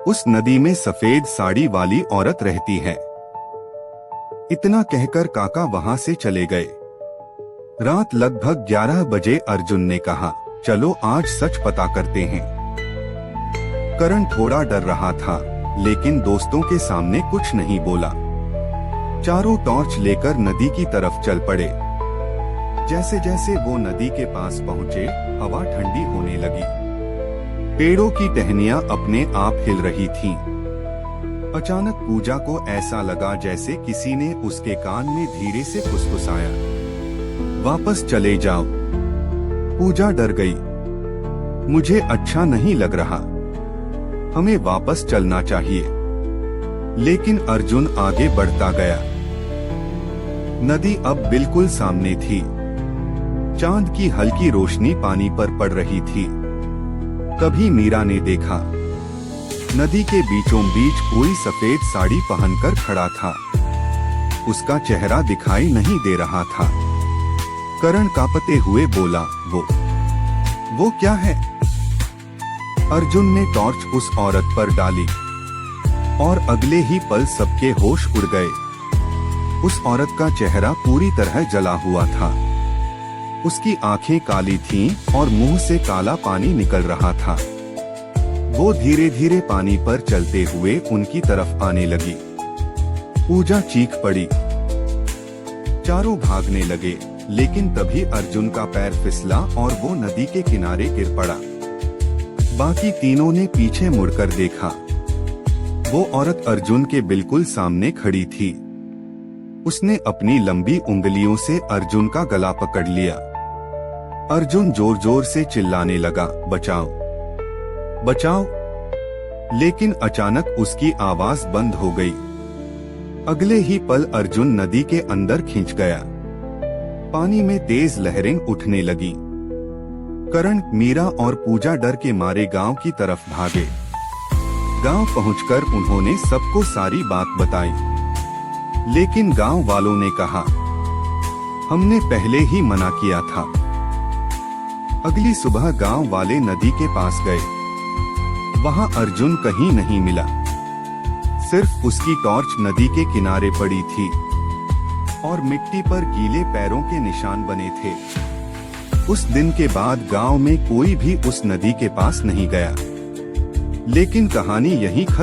उस नदी में सफेद साड़ी वाली औरत रहती है। इतना कहकर काका वहां से चले गए। रात लगभग 11 बजे अर्जुन ने कहा, चलो आज सच पता करते हैं। करण थोड़ा डर रहा था, लेकिन दोस्तों के सामने कुछ नहीं बोला। चारों टॉर्च लेकर नदी की तरफ चल पड़े। जैसे जैसे वो नदी के पास पहुंचे, हवा ठंडी होने लगी। पेड़ों की टहनियां अपने आप हिल रही थीं। अचानक पूजा को ऐसा लगा जैसे किसी ने उसके कान में धीरे से फुसफुसाया, वापस चले जाओ। पूजा डर गई। मुझे अच्छा नहीं लग रहा, हमें वापस चलना चाहिए। लेकिन अर्जुन आगे बढ़ता गया। नदी अब बिल्कुल सामने थी। चांद की हल्की रोशनी पानी पर पड़ रही थी। तभी मीरा ने देखा, नदी के बीचों बीच कोई सफेद साड़ी पहनकर खड़ा था। उसका चेहरा दिखाई नहीं दे रहा था। करण कांपते हुए बोला, वो क्या है? अर्जुन ने टॉर्च उस औरत पर डाली और अगले ही पल सबके होश उड़ गए। उस औरत का चेहरा पूरी तरह जला हुआ था। उसकी आंखें काली थीं और मुंह से काला पानी निकल रहा था। वो धीरे धीरे पानी पर चलते हुए उनकी तरफ आने लगी। पूजा चीख पड़ी। चारों भागने लगे, लेकिन तभी अर्जुन का पैर फिसला और वो नदी के किनारे गिर पड़ा। बाकी तीनों ने पीछे मुड़कर देखा। वो औरत अर्जुन के बिल्कुल सामने खड़ी थी। उसने अपनी लंबी उंगलियों से अर्जुन का गला पकड़ लिया। अर्जुन जोर जोर से चिल्लाने लगा, बचाओ, बचाओ। लेकिन अचानक उसकी आवाज बंद हो गई। अगले ही पल अर्जुन नदी के अंदर खिंच गया। पानी में तेज लहरें उठने लगी। करण, मीरा और पूजा डर के मारे गांव की तरफ भागे। गांव पहुंचकर उन्होंने सबको सारी बात बताई। लेकिन गांव वालों ने कहा, हमने पहले ही मना किया था। अगली सुबह गांव वाले नदी के पास गए। वहां अर्जुन कहीं नहीं मिला। सिर्फ उसकी टॉर्च नदी के किनारे पड़ी थी और मिट्टी पर गीले पैरों के निशान बने थे। उस दिन के बाद गांव में कोई भी उस नदी के पास नहीं गया। लेकिन कहानी यहीं खत्म